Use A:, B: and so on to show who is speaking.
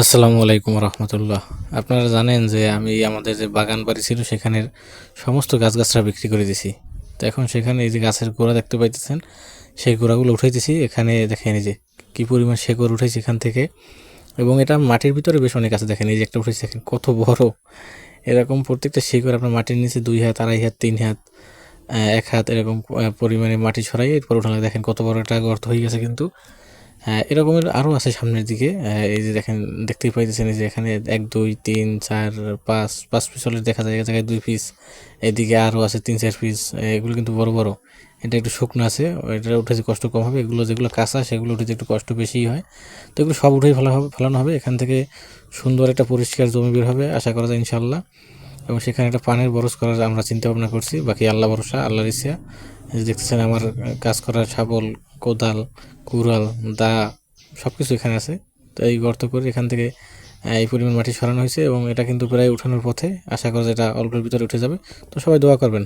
A: আসসালামু আলাইকুম রহমতুল্লাহ। আপনারা জানেন যে আমি আমাদের যে বাগান বাড়ি ছিল সেখানের সমস্ত গাছগাছরা বিক্রি করে দিছি। তো এখন সেখানে এই যে গাছের গোড়া দেখতে পাইতেছেন, সেই গোড়াগুলো উঠাইতেছি। এখানে দেখেন এই যে কি পরিমাণ শেকড় উঠেছে এখান থেকে, এবং এটা মাটির ভিতরে বেশ অনেক আছে। দেখেন এই যে একটা উঠেছে, দেখেন কত বড়। এরকম প্রত্যেকটা শিকড় আপনার মাটির নিচে 2 হাত, 2.5 হাত, 3 হাত, 1 হাত এরকম পরিমাণে মাটি ছড়াই এরপর উঠালে দেখেন কত বড় একটা গর্ত হয়ে গেছে কিন্তু। হ্যাঁ, এরকমের আরও আছে সামনের দিকে। এই যে দেখেন, দেখতেই পাইতেছেন এই যে এখানে 1 2 3 4 5 পিস অলরেডি দেখা যায়, এক জায়গায় 2 পিস, এদিকে আরও আছে 3 4 পিস। এগুলো কিন্তু বড় বড়। এটা একটু শুকনো আছে, এটা উঠেছে কষ্ট কম হবে। এগুলো যেগুলো কাঁচা সেগুলো উঠেছে একটু কষ্ট বেশিই হয়। তো এগুলো সব উঠেই ফেলানো হবে। এখান থেকে সুন্দর একটা পরিষ্কার জমি বের হবে আশা করা যায় ইনশাল্লাহ। এবং সেখানে একটা পানের বরজ করার আমরা চিন্তা ভাবনা করছি। বাকি আল্লাহ ভরসা, আল্লাহর ইচ্ছা। এই যে দেখতেছেন আমার কাজ করার শাবল, কোদাল, কুড়াল, দা সব কিছু এখানে আছে। তো এই গর্ত করে এখান থেকে এই পরিমাণ মাটি সরানো হয়েছে এবং এটা কিন্তু প্রায় উঠানোর পথে। আশা করা যায় এটা অল্পের ভিতরে উঠে যাবে। তো সবাই দোয়া করবেন।